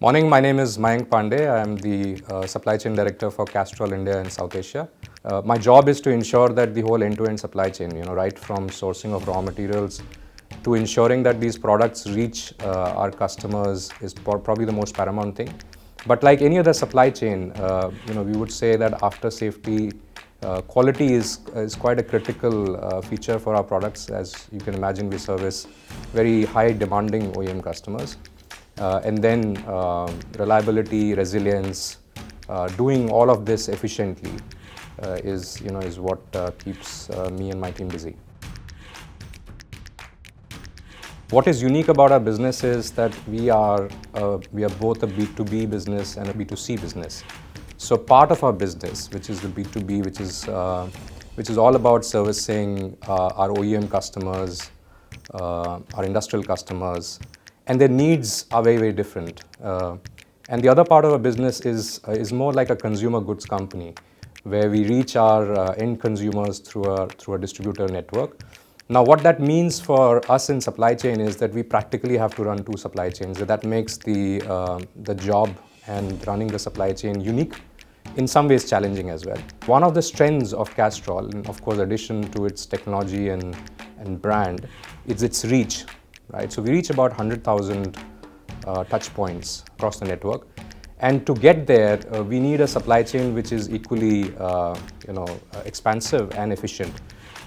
Morning, my name is Mayank Pandey. I am the Supply Chain Director for Castrol India in South Asia. My job is to ensure that the whole end-to-end supply chain, right from sourcing of raw materials to ensuring that these products reach our customers is probably the most paramount thing. But like any other supply chain, we would say that after safety, quality is quite a critical feature for our products. As you can imagine, we service very high demanding OEM customers. And then reliability, resilience, doing all of this efficiently is what keeps me and my team busy. What is unique about our business is that we are both a B2B business and a B2C business. So part of our business, which is the B2B, which is all about servicing our OEM customers, our industrial customers, and their needs are very, very different. And the other part of our business is more like a consumer goods company, where we reach our end consumers through a distributor network. Now, what that means for us in supply chain is that we practically have to run two supply chains. That makes the job and running the supply chain unique, in some ways challenging as well. One of the strengths of Castrol, and of course, addition to its technology and brand, is its reach. Right? So we reach about 100,000 touch points across the network. And to get there, we need a supply chain which is equally expansive and efficient.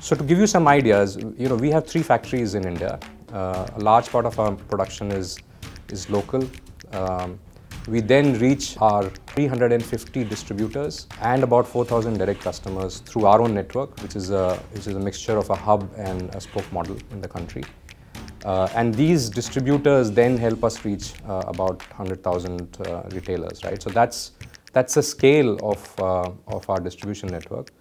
So to give you some ideas, we have 3 factories in India. A large part of our production is local. We then reach our 350 distributors and about 4,000 direct customers through our own network, which is a mixture of a hub and a spoke model in the country. And these distributors then help us reach about 100,000 retailers, right? So that's the scale of our distribution network.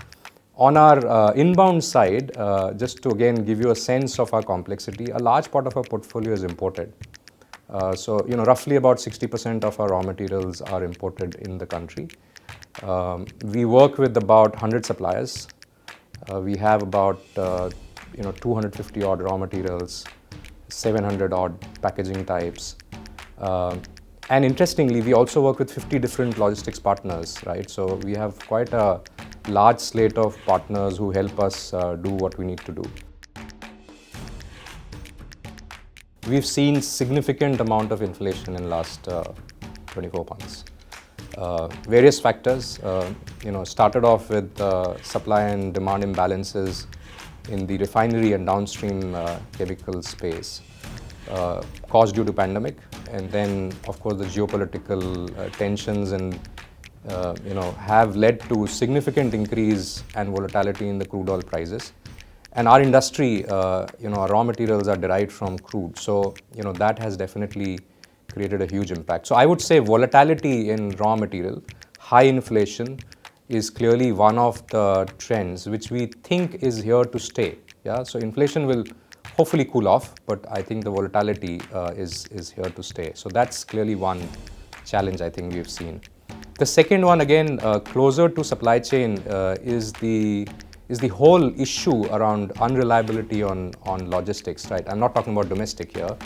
On our inbound side, just to again give you a sense of our complexity, a large part of our portfolio is imported. So roughly about 60% of our raw materials are imported in the country. We work with about 100 suppliers. We have about 250 odd raw materials, 700 odd packaging types. And interestingly, we also work with 50 different logistics partners, right? So we have quite a large slate of partners who help us do what we need to do. We've seen significant amount of inflation in last 24 months. Various factors, started off with supply and demand imbalances in the refinery and downstream chemical space, caused due to pandemic, and then of course the geopolitical tensions and have led to significant increase and volatility in the crude oil prices. And our industry, our raw materials are derived from crude, so that has definitely created a huge impact. So I would say volatility in raw material, high inflation, is clearly one of the trends which we think is here to stay. Yeah, so inflation will hopefully cool off, but I think the volatility is here to stay. So that's clearly one challenge I think we've seen. The second one, again, closer to supply chain, is the whole issue around unreliability on logistics. Right, I'm not talking about domestic here,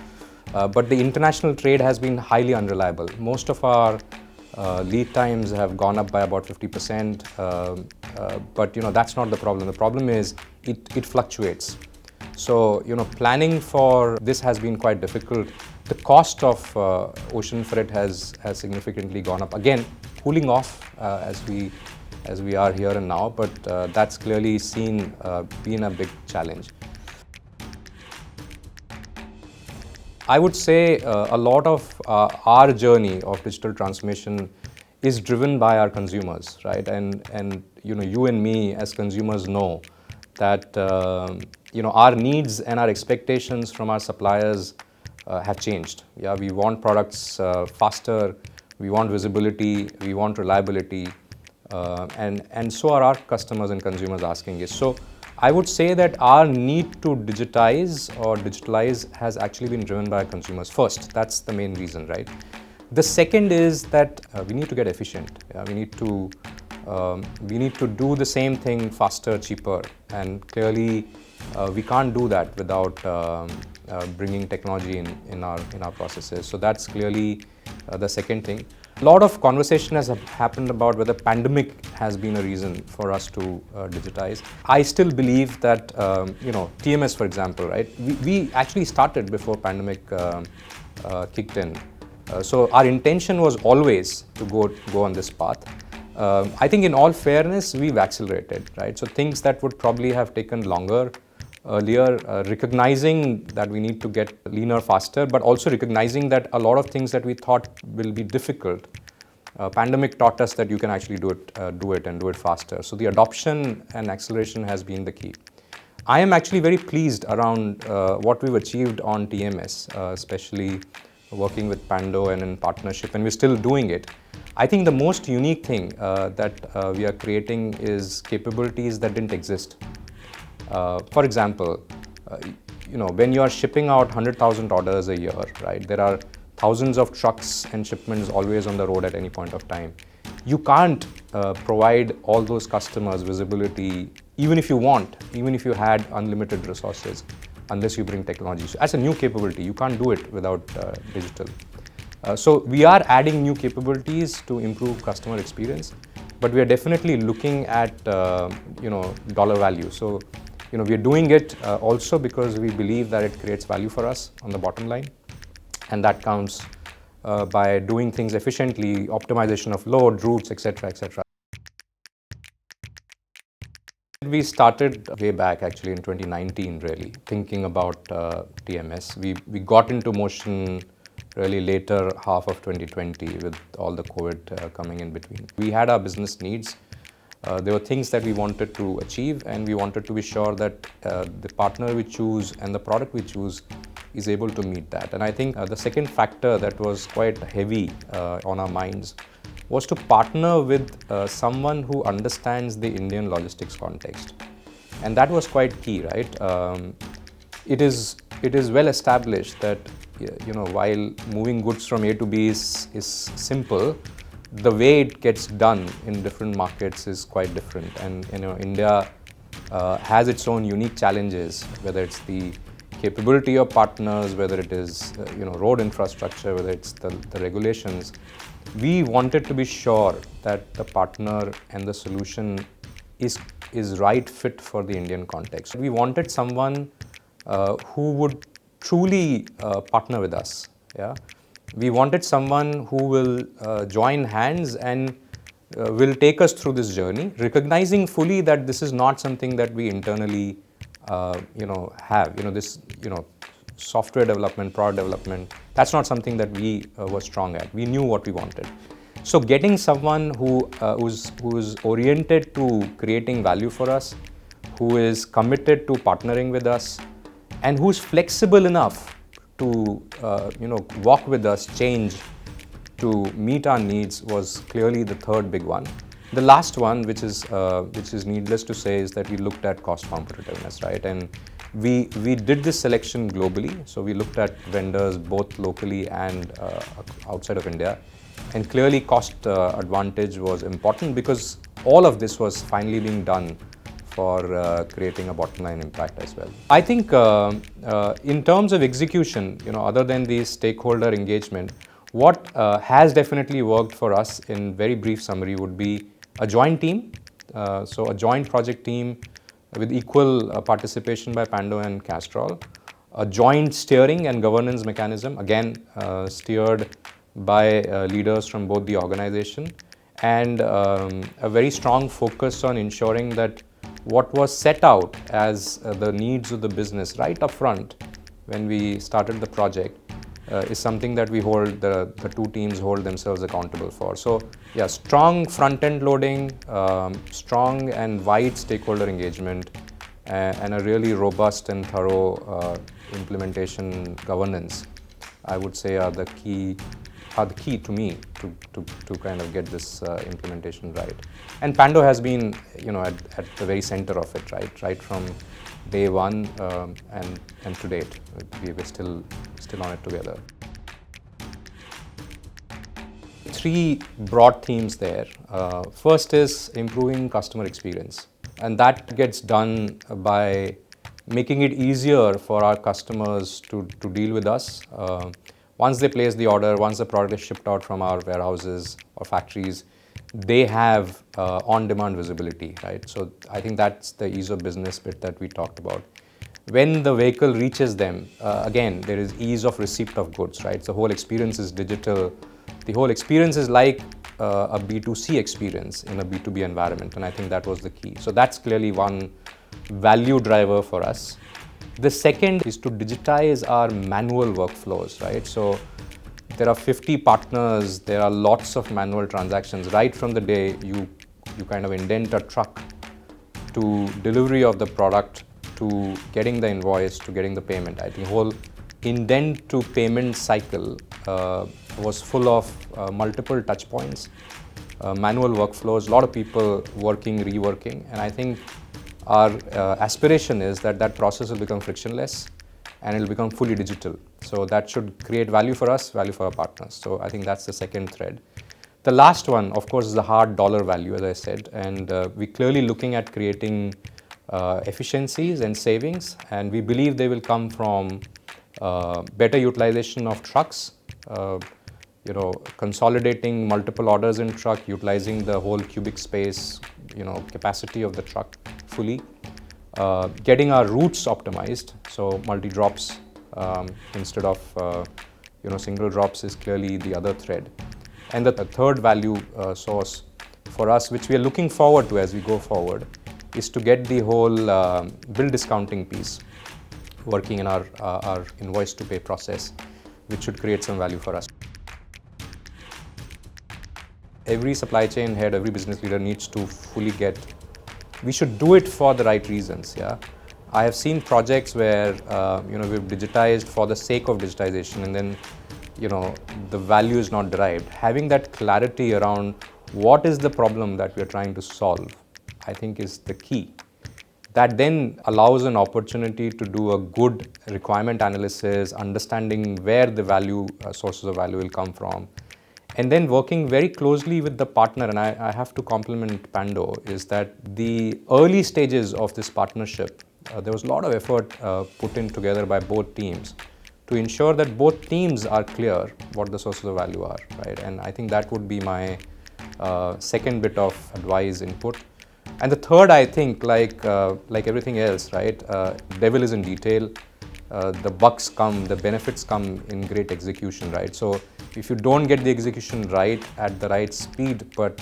but the international trade has been highly unreliable. Most of our lead times have gone up by about 50%, but that's not the problem. The problem is it fluctuates. So planning for this has been quite difficult. The cost of ocean freight has significantly gone up. Again, cooling off as we are here and now, but that's clearly been a big challenge. I would say a lot of our journey of digital transformation is driven by our consumers, right? And you and me as consumers know that our needs and our expectations from our suppliers have changed. Yeah, we want products faster, we want visibility, we want reliability, and so are our customers and consumers asking it. So I would say that our need to digitalize has actually been driven by consumers first. That's the main reason, right? The second is that we need to get efficient. We need to do the same thing faster, cheaper, and clearly we can't do that without bringing technology in our processes. So that's clearly the second thing. A lot of conversation has happened about whether pandemic has been a reason for us to digitize. I still believe that TMS, for example, right? We actually started before pandemic kicked in. So our intention was always to go on this path. I think in all fairness, we've accelerated, right? So things that would probably have taken longer earlier, recognizing that we need to get leaner faster, but also recognizing that a lot of things that we thought will be difficult, pandemic taught us that you can actually do it faster. So the adoption and acceleration has been the key. I am actually very pleased around what we've achieved on TMS, especially working with Pando and in partnership, and we're still doing it. I think the most unique thing that we are creating is capabilities that didn't exist. For example, when you are shipping out 100,000 orders a year, right? There are thousands of trucks and shipments always on the road at any point of time. You can't provide all those customers visibility, even if you had unlimited resources, unless you bring technology. So as a new capability, you can't do it without digital. So we are adding new capabilities to improve customer experience, but we are definitely looking at dollar value. So we are doing it also because we believe that it creates value for us on the bottom line, and that counts by doing things efficiently, optimization of load, routes, etc., etc. We started way back actually in 2019, really thinking about TMS. We got into motion really later half of 2020 with all the COVID coming in between. We had our business needs. There were things that we wanted to achieve, and we wanted to be sure that the partner we choose and the product we choose is able to meet that. And I think the second factor that was quite heavy on our minds was to partner with someone who understands the Indian logistics context. And that was quite key, right? It is well established that while moving goods from A to B is simple, the way it gets done in different markets is quite different. And India has its own unique challenges, whether it's the capability of partners, whether it is road infrastructure, whether it's the regulations. We wanted to be sure that the partner and the solution is right fit for the Indian context. We wanted someone who would truly partner with us. Yeah, we wanted someone who will join hands and will take us through this journey, recognizing fully that this is not something that we internally have. This software development, product development, that's not something that we were strong at. We knew what we wanted. So getting someone who's oriented to creating value for us, who is committed to partnering with us, and who's flexible enough to walk with us, change to meet our needs, was clearly the third big one. The last one, which is needless to say, is that we looked at cost competitiveness, right? And we did this selection globally. So we looked at vendors both locally and outside of India. And clearly cost advantage was important because all of this was finally being done for creating a bottom line impact as well. I think in terms of execution, other than the stakeholder engagement, what has definitely worked for us in very brief summary would be a joint team. So a joint project team with equal participation by Pando and Castrol. A joint steering and governance mechanism, again steered by leaders from both the organization, and a very strong focus on ensuring that what was set out as the needs of the business right up front when we started the project is something that we hold, the two teams hold themselves accountable for. So yeah, strong front-end loading, strong and wide stakeholder engagement, and a really robust and thorough implementation governance, I would say are the key to me to kind of get this implementation right. And Pando has been at the very center of it, right from day one and to date. We were still on it together. Three broad themes there. First is improving customer experience, and that gets done by making it easier for our customers to deal with us. Once they place the order, once the product is shipped out from our warehouses or factories, they have on-demand visibility, right? So I think that's the ease of business bit that we talked about. When the vehicle reaches them, again, there is ease of receipt of goods, right? The whole experience is digital. The whole experience is like a B2C experience in a B2B environment, and I think that was the key. So that's clearly one value driver for us. The second is to digitize our manual workflows, right? So there are 50 partners, there are lots of manual transactions right from the day you kind of indent a truck to delivery of the product to getting the invoice to getting the payment. I think whole indent to payment cycle was full of multiple touch points, manual workflows, a lot of people working, reworking, and I think our aspiration is that that process will become frictionless and it will become fully digital. So that should create value for us, value for our partners. So I think that's the second thread. The last one, of course, is the hard dollar value, as I said, and we're clearly looking at creating efficiencies and savings, and we believe they will come from better utilization of trucks, consolidating multiple orders in truck, utilizing the whole cubic space, capacity of the truck fully, getting our routes optimized, so multi-drops instead of single drops is clearly the other thread. And the third value source for us, which we are looking forward to as we go forward, is to get the whole bill discounting piece working in our invoice to pay process, which should create some value for us. Every supply chain head, every business leader needs to fully get, we should do it for the right reasons, yeah. I have seen projects where, we've digitized for the sake of digitization and then, the value is not derived. Having that clarity around what is the problem that we are trying to solve, I think is the key. That then allows an opportunity to do a good requirement analysis, understanding where the value, sources of value will come from. And then working very closely with the partner, and I have to compliment Pando, is that the early stages of this partnership, there was a lot of effort put in together by both teams to ensure that both teams are clear what the sources of value are, right? And I think that would be my second bit of advice, input. And the third, I think, like everything else, right? Devil is in detail. The bucks come, the benefits come in great execution, right? So if you don't get the execution right at the right speed, but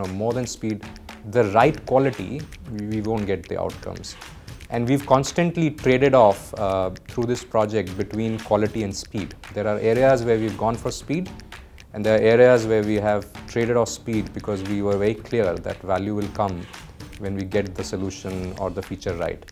more than speed, the right quality, we won't get the outcomes. And we've constantly traded off through this project between quality and speed. There are areas where we've gone for speed, and there are areas where we have traded off speed because we were very clear that value will come when we get the solution or the feature right.